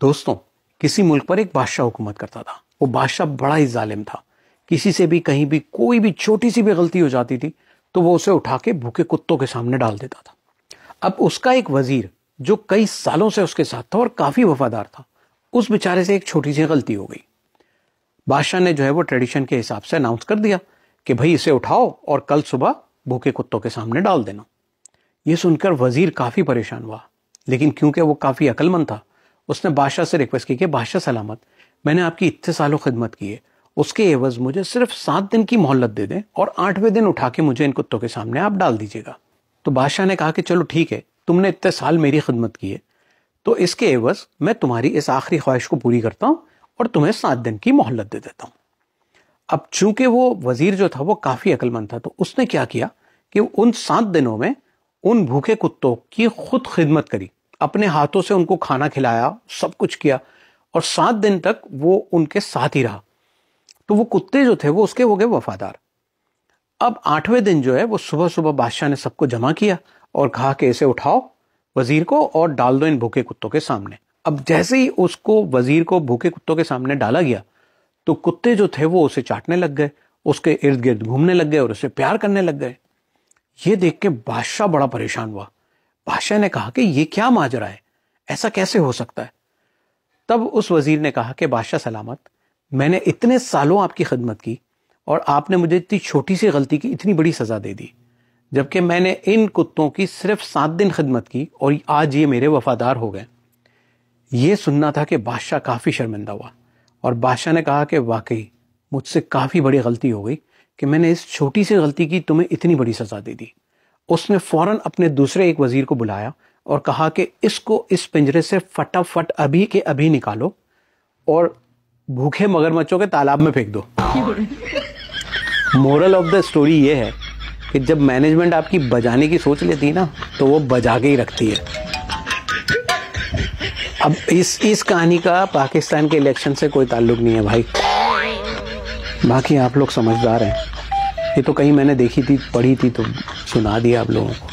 दोस्तों, किसी मुल्क पर एक बादशाह हुकूमत करता था। वो बादशाह बड़ा ही जालिम था। किसी से भी कहीं भी कोई भी छोटी सी भी गलती हो जाती थी तो वो उसे उठा के भूखे कुत्तों के सामने डाल देता था। अब उसका एक वजीर जो कई सालों से उसके साथ था और काफी वफादार था, उस बेचारे से एक छोटी सी गलती हो गई। बादशाह ने जो है वो ट्रेडिशन के हिसाब से अनाउंस कर दिया कि भाई इसे उठाओ और कल सुबह भूखे कुत्तों के सामने डाल देना। यह सुनकर वजीर काफी परेशान हुआ, लेकिन क्योंकि वो काफी अक्लमंद था, उसने बादशाह से रिक्वेस्ट की कि बादशाह सलामत, मैंने आपकी इतने सालों खिदमत की है, उसके एवज मुझे सिर्फ 7 दिन की मोहलत दे दें और 8वें दिन उठा के मुझे इन कुत्तों के सामने आप डाल दीजिएगा। तो बादशाह ने कहा कि चलो ठीक है, तुमने इतने साल मेरी खिदमत की है तो इसके एवज मैं तुम्हारी इस आखिरी ख्वाहिश को पूरी करता हूं और तुम्हें 7 दिन की मोहलत दे देता हूं। अब चूंकि वो वजीर जो था वो काफी अक्लमंद था, तो उसने क्या किया कि उन 7 दिनों में उन भूखे कुत्तों की खुद खिदमत करी, अपने हाथों से उनको खाना खिलाया, सब कुछ किया और 7 दिन तक वो उनके साथ ही रहा। तो वो कुत्ते जो थे वो उसके हो गए वफादार। अब 8वें दिन जो है वो सुबह सुबह बादशाह ने सबको जमा किया और कहा कि इसे उठाओ वजीर को और डाल दो इन भूखे कुत्तों के सामने। अब जैसे ही उसको वजीर को भूखे कुत्तों के सामने डाला गया तो कुत्ते जो थे वो उसे चाटने लग गए, उसके इर्द गिर्द घूमने लग गए और उसे प्यार करने लग गए। ये देख के बादशाह बड़ा परेशान हुआ। बादशाह ने कहा कि ये क्या माजरा है, ऐसा कैसे हो सकता है। तब उस वजीर ने कहा कि बादशाह सलामत, मैंने इतने सालों आपकी खिदमत की और आपने मुझे इतनी छोटी सी गलती की इतनी बड़ी सजा दे दी, जबकि मैंने इन कुत्तों की सिर्फ 7 दिन खिदमत की और आज ये मेरे वफादार हो गए। ये सुनना था कि बादशाह काफी शर्मिंदा हुआ और बादशाह ने कहा कि वाकई मुझसे काफी बड़ी गलती हो गई कि मैंने इस छोटी सी गलती की तुम्हें इतनी बड़ी सजा दे दी। उसने फौरन अपने दूसरे एक वजीर को बुलाया और कहा कि इसको इस पिंजरे से फटाफट अभी के अभी निकालो और भूखे मगरमच्छों के तालाब में फेंक दो। मोरल ऑफ द स्टोरी ये है कि जब मैनेजमेंट आपकी बजाने की सोच लेती है ना, तो वो बजा के ही रखती है। अब इस कहानी का पाकिस्तान के इलेक्शन से कोई ताल्लुक नहीं है भाई, बाकी आप लोग समझदार हैं। ये तो कहीं मैंने देखी थी, पढ़ी थी तो सुना दिया आप लोगों को।